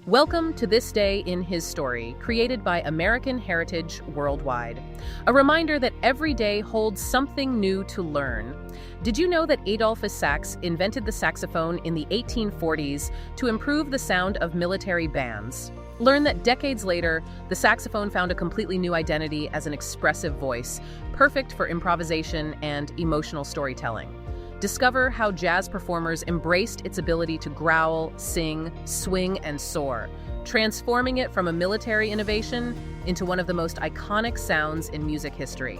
Welcome to This Day in His Story, created by American Heritage Worldwide. A reminder that every day holds something new to learn. Did you know that Adolphe Sax invented the saxophone in the 1840s to improve the sound of military bands? Learn that decades later, the saxophone found a completely new identity as an expressive voice, perfect for improvisation and emotional storytelling. Discover how jazz performers embraced its ability to growl, sing, swing, and soar, transforming it from a military innovation into one of the most iconic sounds in music history.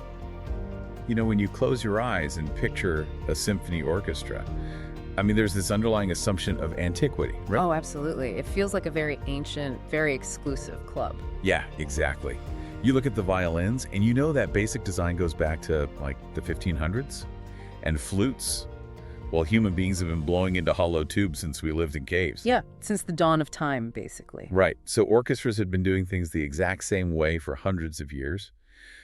You know, when you close your eyes and picture a symphony orchestra, there's this underlying assumption of antiquity, right? Oh, absolutely. It feels like a very ancient, very exclusive club. Yeah, exactly. You look at the violins, and you know that basic design goes back to, like, the 1500s? And flutes? Well, human beings have been blowing into hollow tubes since we lived in caves. Yeah, since the dawn of time, basically. Right. So orchestras had been doing things the exact same way for hundreds of years.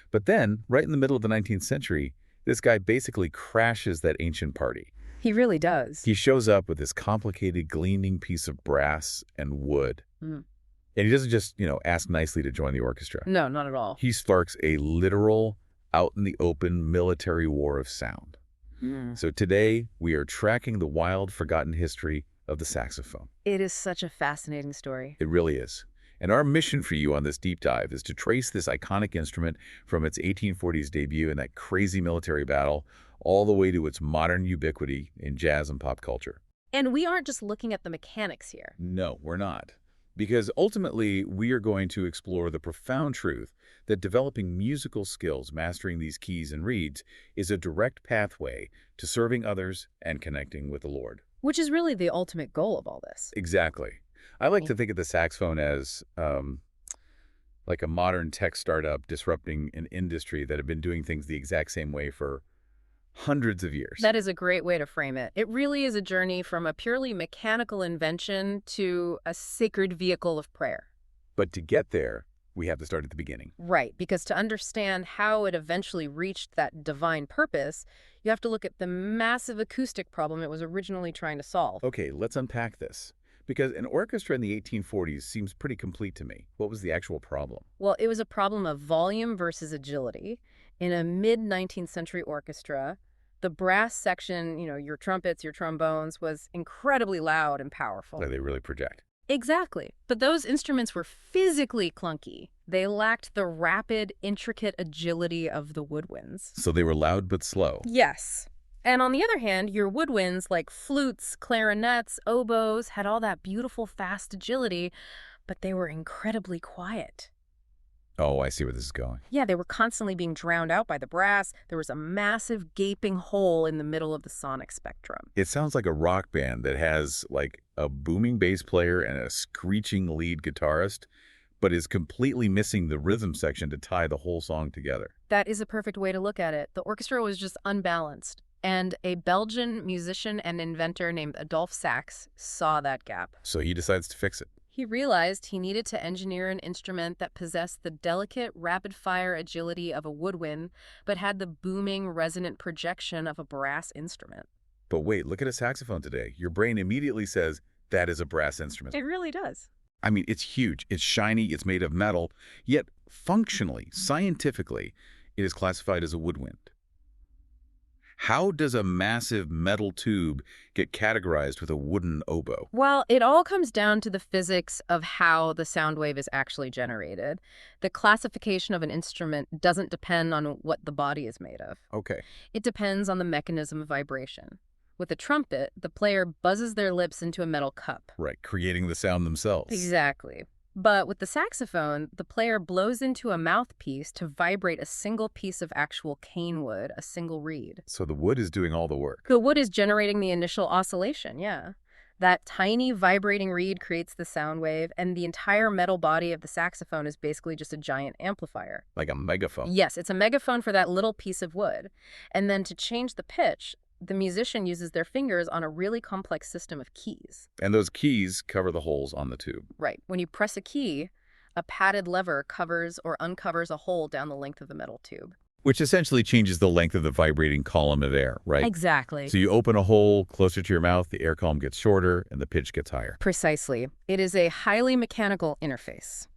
But then, right in the middle of the 19th century, this guy basically crashes that ancient party. He really does. He shows up with this complicated, gleaming piece of brass and wood. Mm. And he doesn't just, ask nicely to join the orchestra. No, not at all. He sparks a literal, out-in-the-open military war of sound. So today, we are tracking the wild, forgotten history of the saxophone. It is such a fascinating story. It really is. And our mission for you on this deep dive is to trace this iconic instrument from its 1840s debut in that crazy military battle all the way to its modern ubiquity in jazz and pop culture. And we aren't just looking at the mechanics here. No, we're not. Because ultimately, we are going to explore the profound truth that developing musical skills, mastering these keys and reeds, is a direct pathway to serving others and connecting with the Lord. Which is really the ultimate goal of all this. Exactly. I like to think of the saxophone as like a modern tech startup disrupting an industry that had been doing things the exact same way for hundreds of years. That is a great way to frame it. It really is a journey from a purely mechanical invention to a sacred vehicle of prayer. But to get there, we have to start at the beginning. Right, because to understand how it eventually reached that divine purpose, you have to look at the massive acoustic problem it was originally trying to solve. Okay, let's unpack this. Because an orchestra in the 1840s seems pretty complete to me. What was the actual problem? Well, it was a problem of volume versus agility. In a mid-19th century orchestra, the brass section, your trumpets, your trombones, was incredibly loud and powerful. They really project. Exactly. But those instruments were physically clunky. They lacked the rapid, intricate agility of the woodwinds. So they were loud but slow. Yes. And on the other hand, your woodwinds like flutes, clarinets, oboes had all that beautiful, fast agility, but they were incredibly quiet. Oh, I see where this is going. Yeah, they were constantly being drowned out by the brass. There was a massive gaping hole in the middle of the sonic spectrum. It sounds like a rock band that has, like, a booming bass player and a screeching lead guitarist, but is completely missing the rhythm section to tie the whole song together. That is a perfect way to look at it. The orchestra was just unbalanced. And a Belgian musician and inventor named Adolphe Sax saw that gap. So he decides to fix it. He realized he needed to engineer an instrument that possessed the delicate, rapid-fire agility of a woodwind, but had the booming, resonant projection of a brass instrument. But wait, look at a saxophone today. Your brain immediately says, that is a brass instrument. It really does. It's huge, it's shiny, it's made of metal, yet functionally, scientifically, it is classified as a woodwind. How does a massive metal tube get categorized with a wooden oboe? Well, it all comes down to the physics of how the sound wave is actually generated. The classification of an instrument doesn't depend on what the body is made of. Okay. It depends on the mechanism of vibration. With a trumpet, the player buzzes their lips into a metal cup. Right, creating the sound themselves. Exactly. But with the saxophone, the player blows into a mouthpiece to vibrate a single piece of actual cane wood, a single reed. So the wood is doing all the work. The wood is generating the initial oscillation, yeah. That tiny vibrating reed creates the sound wave, and the entire metal body of the saxophone is basically just a giant amplifier. Like a megaphone. Yes, it's a megaphone for that little piece of wood. And then to change the pitch, the musician uses their fingers on a really complex system of keys. And those keys cover the holes on the tube. Right. When you press a key, a padded lever covers or uncovers a hole down the length of the metal tube. Which essentially changes the length of the vibrating column of air, right? Exactly. So you open a hole closer to your mouth, the air column gets shorter, and the pitch gets higher. Precisely. It is a highly mechanical interface.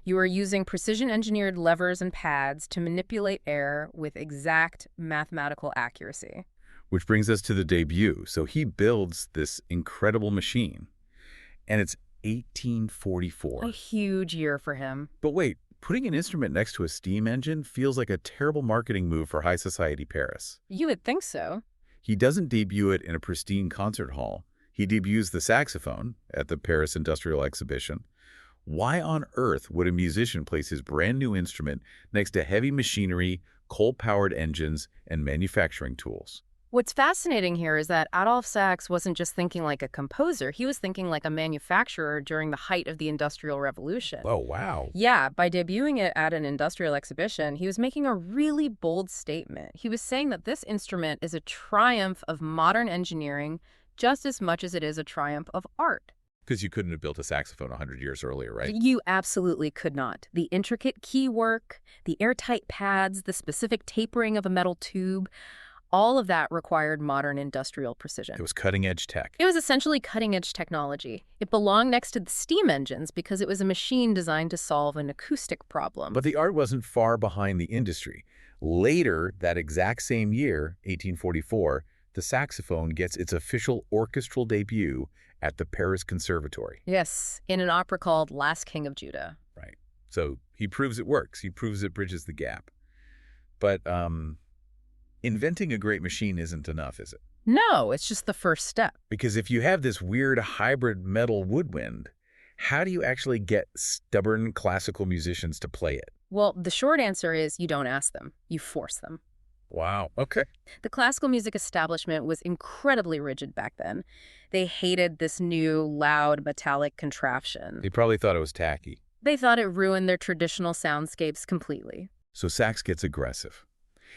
You are using precision-engineered levers and pads to manipulate air with exact mathematical accuracy. Which brings us to the debut. So he builds this incredible machine, and it's 1844. A huge year for him. But wait, putting an instrument next to a steam engine feels like a terrible marketing move for high society Paris. You would think so. He doesn't debut it in a pristine concert hall. He debuts the saxophone at the Paris Industrial Exhibition. Why on earth would a musician place his brand new instrument next to heavy machinery, coal-powered engines, and manufacturing tools? What's fascinating here is that Adolphe Sax wasn't just thinking like a composer, he was thinking like a manufacturer during the height of the Industrial Revolution. Oh, wow. Yeah, by debuting it at an industrial exhibition, he was making a really bold statement. He was saying that this instrument is a triumph of modern engineering just as much as it is a triumph of art. Because you couldn't have built a saxophone 100 years earlier, right? You absolutely could not. The intricate key work, the airtight pads, the specific tapering of a metal tube, all of that required modern industrial precision. It was cutting-edge tech. It was essentially cutting-edge technology. It belonged next to the steam engines because it was a machine designed to solve an acoustic problem. But the art wasn't far behind the industry. Later, that exact same year, 1844, the saxophone gets its official orchestral debut at the Paris Conservatory. Yes, in an opera called Last King of Judah. Right. So he proves it works. He proves it bridges the gap. But inventing a great machine isn't enough, is it? No, it's just the first step. Because if you have this weird hybrid metal woodwind, how do you actually get stubborn classical musicians to play it? Well, the short answer is you don't ask them, you force them. Wow. Okay. The classical music establishment was incredibly rigid back then. They hated this new, loud, metallic contraption. They probably thought it was tacky. They thought it ruined their traditional soundscapes completely. So Sax gets aggressive.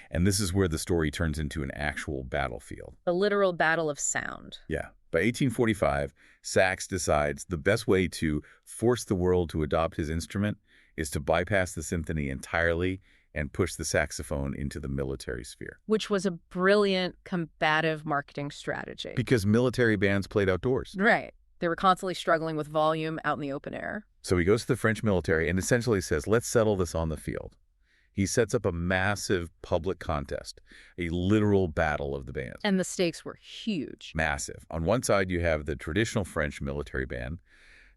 And this is where the story turns into an actual battlefield. A literal battle of sound. Yeah. By 1845, Sax decides the best way to force the world to adopt his instrument is to bypass the symphony entirely and push the saxophone into the military sphere. Which was a brilliant combative marketing strategy. Because military bands played outdoors. Right. They were constantly struggling with volume out in the open air. So he goes to the French military and essentially says, let's settle this on the field. He sets up a massive public contest, a literal battle of the bands. And the stakes were huge. Massive. On one side, you have the traditional French military band.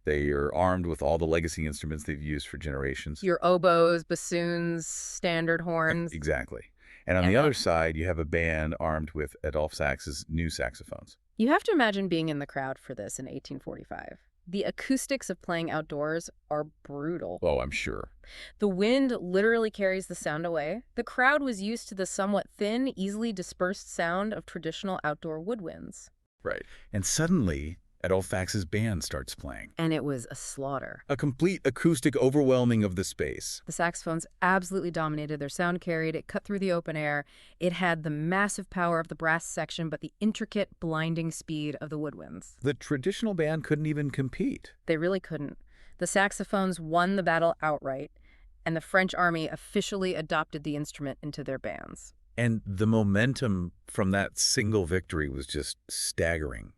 They are armed with all the legacy instruments they've used for generations. Your oboes, bassoons, standard horns. Exactly. And on the other side, you have a band armed with Adolphe Sax's new saxophones. You have to imagine being in the crowd for this in 1845. The acoustics of playing outdoors are brutal. Oh, I'm sure. The wind literally carries the sound away. The crowd was used to the somewhat thin, easily dispersed sound of traditional outdoor woodwinds. Right. And suddenly, Adolphe Sax's band starts playing. And it was a slaughter. A complete acoustic overwhelming of the space. The saxophones absolutely dominated. Their sound carried. It cut through the open air. It had the massive power of the brass section, but the intricate, blinding speed of the woodwinds. The traditional band couldn't even compete. They really couldn't. The saxophones won the battle outright, and the French army officially adopted the instrument into their bands. And the momentum from that single victory was just staggering.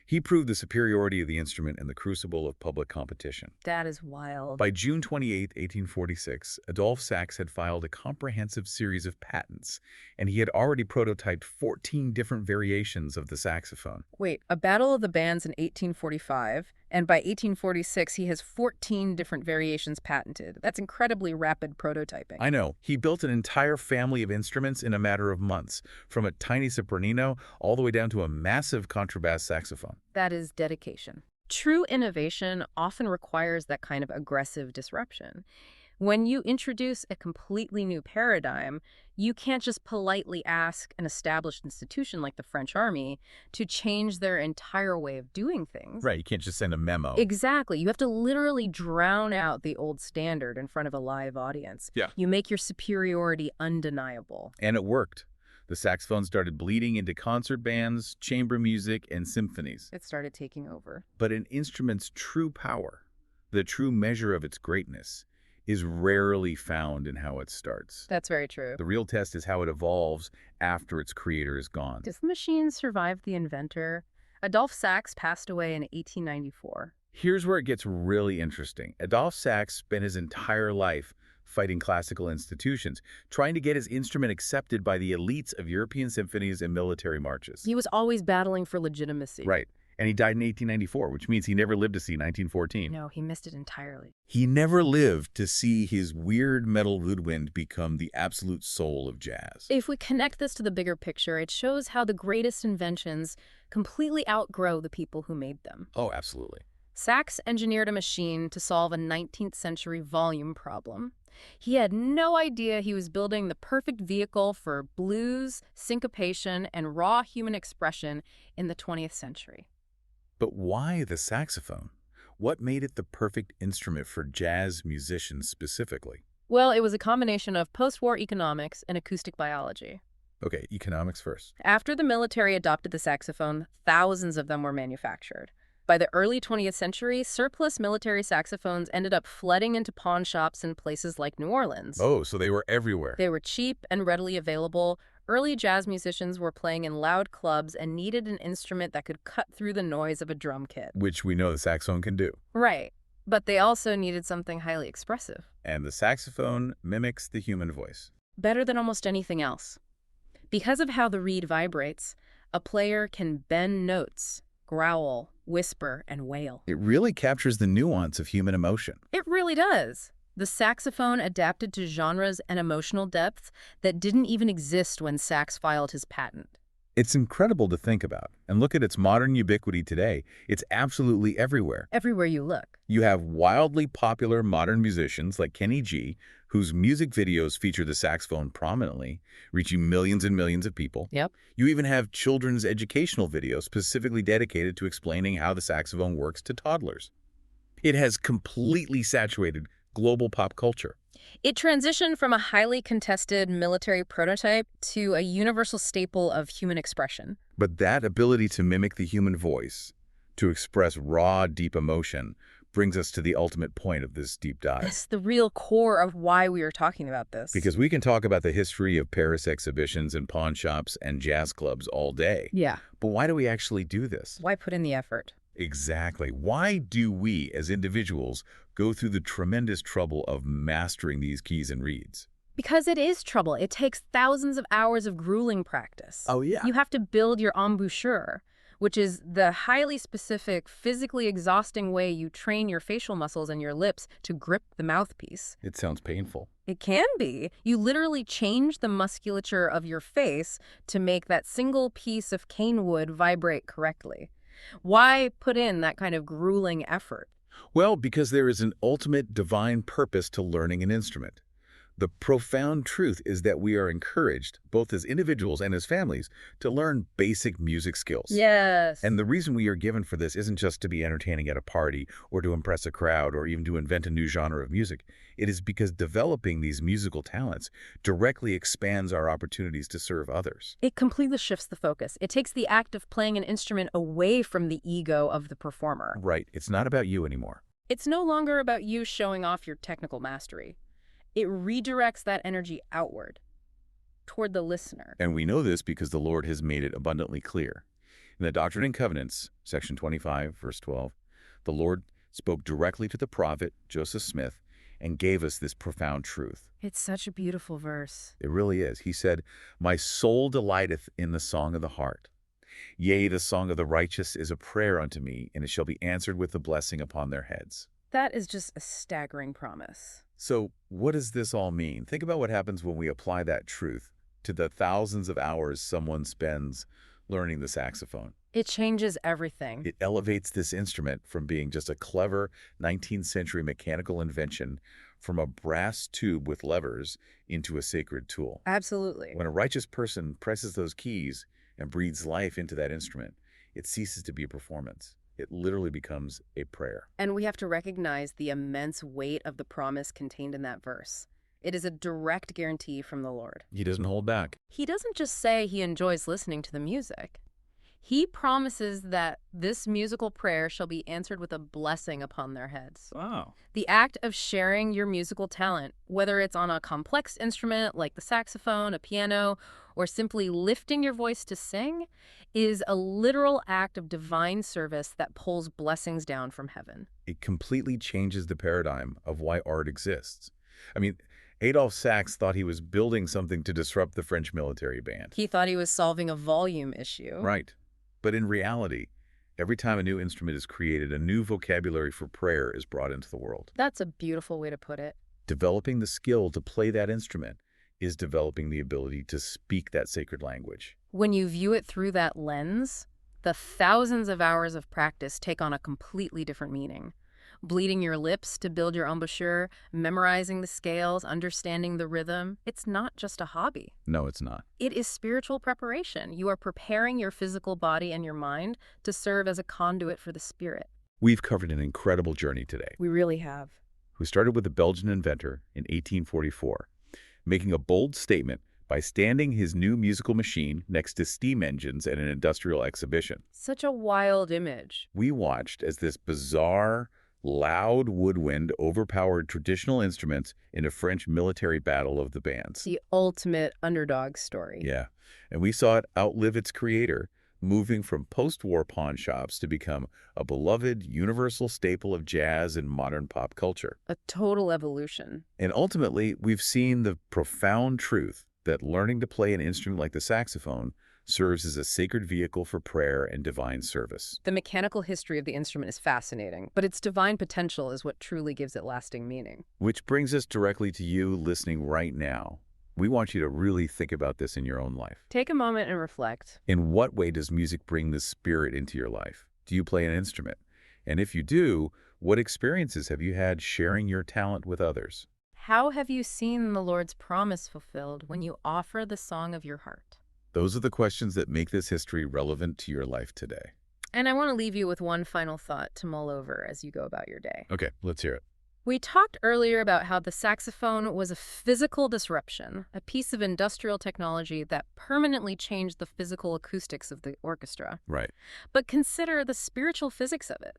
He proved the superiority of the instrument in the crucible of public competition. That is wild. By June 28, 1846, Adolphe Sax had filed a comprehensive series of patents, and he had already prototyped 14 different variations of the saxophone. Wait, a battle of the bands in 1845, and by 1846 he has 14 different variations patented. That's incredibly rapid prototyping. I know. He built an entire family of instruments in a matter of months, from a tiny sopranino all the way down to a massive contrabass saxophone. That is dedication. True innovation often requires that kind of aggressive disruption. When you introduce a completely new paradigm, you can't just politely ask an established institution like the French army to change their entire way of doing things. Right, you can't just send a memo. Exactly. You have to literally drown out the old standard in front of a live audience. Yeah. You make your superiority undeniable. And it worked. The saxophone started bleeding into concert bands, chamber music, and symphonies. It started taking over. But an instrument's true power, the true measure of its greatness, is rarely found in how it starts. That's very true. The real test is how it evolves after its creator is gone. Does the machine survive the inventor? Adolphe Sax passed away in 1894. Here's where it gets really interesting. Adolphe Sax spent his entire life fighting classical institutions, trying to get his instrument accepted by the elites of European symphonies and military marches. He was always battling for legitimacy. Right. And he died in 1894, which means he never lived to see 1914. No, he missed it entirely. He never lived to see his weird metal woodwind become the absolute soul of jazz. If we connect this to the bigger picture, it shows how the greatest inventions completely outgrow the people who made them. Oh, absolutely. Sax engineered a machine to solve a 19th century volume problem. He had no idea he was building the perfect vehicle for blues, syncopation, and raw human expression in the 20th century. But why the saxophone? What made it the perfect instrument for jazz musicians specifically? Well, it was a combination of post-war economics and acoustic biology. Okay, economics first. After the military adopted the saxophone, thousands of them were manufactured. By the early 20th century, surplus military saxophones ended up flooding into pawn shops in places like New Orleans. Oh, so they were everywhere. They were cheap and readily available. Early jazz musicians were playing in loud clubs and needed an instrument that could cut through the noise of a drum kit. Which we know the saxophone can do. Right. But they also needed something highly expressive. And the saxophone mimics the human voice. Better than almost anything else. Because of how the reed vibrates, a player can bend notes, growl, whisper, and wail. It really captures the nuance of human emotion. It really does. The saxophone adapted to genres and emotional depths that didn't even exist when Sax filed his patent. It's incredible to think about. And look at its modern ubiquity today. It's absolutely everywhere. Everywhere you look. You have wildly popular modern musicians like Kenny G, whose music videos feature the saxophone prominently, reaching millions and millions of people. Yep. You even have children's educational videos specifically dedicated to explaining how the saxophone works to toddlers. It has completely saturated global pop culture. It transitioned from a highly contested military prototype to a universal staple of human expression. But that ability to mimic the human voice, to express raw, deep emotion, brings us to the ultimate point of this deep dive. It's the real core of why we are talking about this. Because we can talk about the history of Paris exhibitions and pawn shops and jazz clubs all day. Yeah. But why do we actually do this? Why put in the effort? Exactly. Why do we, as individuals, go through the tremendous trouble of mastering these keys and reeds? Because it is trouble. It takes thousands of hours of grueling practice. Oh, yeah. You have to build your embouchure, which is the highly specific, physically exhausting way you train your facial muscles and your lips to grip the mouthpiece. It sounds painful. It can be. You literally change the musculature of your face to make that single piece of cane wood vibrate correctly. Why put in that kind of grueling effort? Well, because there is an ultimate divine purpose to learning an instrument. The profound truth is that we are encouraged, both as individuals and as families, to learn basic music skills. Yes. And the reason we are given for this isn't just to be entertaining at a party or to impress a crowd or even to invent a new genre of music. It is because developing these musical talents directly expands our opportunities to serve others. It completely shifts the focus. It takes the act of playing an instrument away from the ego of the performer. Right. It's not about you anymore. It's no longer about you showing off your technical mastery. It redirects that energy outward, toward the listener. And we know this because the Lord has made it abundantly clear. In the Doctrine and Covenants, section 25, verse 12, the Lord spoke directly to the prophet Joseph Smith and gave us this profound truth. It's such a beautiful verse. It really is. He said, "My soul delighteth in the song of the heart. Yea, the song of the righteous is a prayer unto me, and it shall be answered with a blessing upon their heads." That is just a staggering promise. So what does this all mean? Think about what happens when we apply that truth to the thousands of hours someone spends learning the saxophone. It changes everything. It elevates this instrument from being just a clever 19th century mechanical invention from a brass tube with levers into a sacred tool. Absolutely. When a righteous person presses those keys and breathes life into that instrument, it ceases to be a performance. It literally becomes a prayer. And we have to recognize the immense weight of the promise contained in that verse. It is a direct guarantee from the Lord. He doesn't hold back. He doesn't just say he enjoys listening to the music. He promises that this musical prayer shall be answered with a blessing upon their heads. Wow. The act of sharing your musical talent, whether it's on a complex instrument like the saxophone, a piano, or simply lifting your voice to sing, is a literal act of divine service that pulls blessings down from heaven. It completely changes the paradigm of why art exists. I mean, Adolphe Sax thought he was building something to disrupt the French military band. He thought he was solving a volume issue. Right. But in reality, every time a new instrument is created, a new vocabulary for prayer is brought into the world. That's a beautiful way to put it. Developing the skill to play that instrument is developing the ability to speak that sacred language. When you view it through that lens, the thousands of hours of practice take on a completely different meaning. Bleeding your lips to build your embouchure, memorizing the scales, understanding the rhythm. It's not just a hobby. No, it's not. It is spiritual preparation. You are preparing your physical body and your mind to serve as a conduit for the spirit. We've covered an incredible journey today. We really have. We started with a Belgian inventor in 1844, making a bold statement by standing his new musical machine next to steam engines at an industrial exhibition. Such a wild image. We watched as this bizarre, loud woodwind overpowered traditional instruments in a French military battle of the bands. The ultimate underdog story. Yeah, and we saw it outlive its creator, moving from post-war pawn shops to become a beloved universal staple of jazz and modern pop culture. A total evolution. And ultimately, we've seen the profound truth that learning to play an instrument like the saxophone serves as a sacred vehicle for prayer and divine service. The mechanical history of the instrument is fascinating, but its divine potential is what truly gives it lasting meaning. Which brings us directly to you listening right now. We want you to really think about this in your own life. Take a moment and reflect. In what way does music bring the spirit into your life? Do you play an instrument? And if you do, what experiences have you had sharing your talent with others? How have you seen the Lord's promise fulfilled when you offer the song of your heart? Those are the questions that make this history relevant to your life today. And I want to leave you with one final thought to mull over as you go about your day. Okay, let's hear it. We talked earlier about how the saxophone was a physical disruption, a piece of industrial technology that permanently changed the physical acoustics of the orchestra. Right. But consider the spiritual physics of it.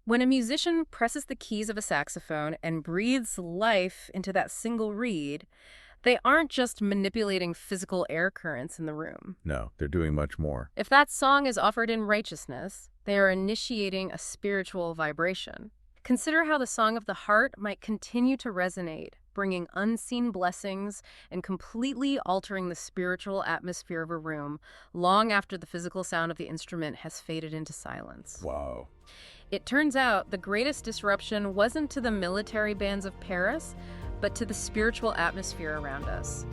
When a musician presses the keys of a saxophone and breathes life into that single reed, they aren't just manipulating physical air currents in the room. No, they're doing much more. If that song is offered in righteousness, they are initiating a spiritual vibration. Consider how the song of the heart might continue to resonate, bringing unseen blessings and completely altering the spiritual atmosphere of a room long after the physical sound of the instrument has faded into silence. Wow. It turns out the greatest disruption wasn't to the military bands of Paris, but to the spiritual atmosphere around us.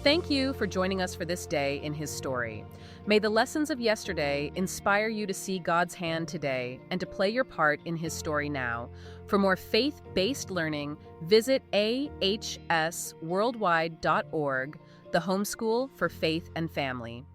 Thank you for joining us for this day in His story. May the lessons of yesterday inspire you to see God's hand today and to play your part in His story now. For more faith-based learning, visit ahsworldwide.org, the homeschool for faith and family.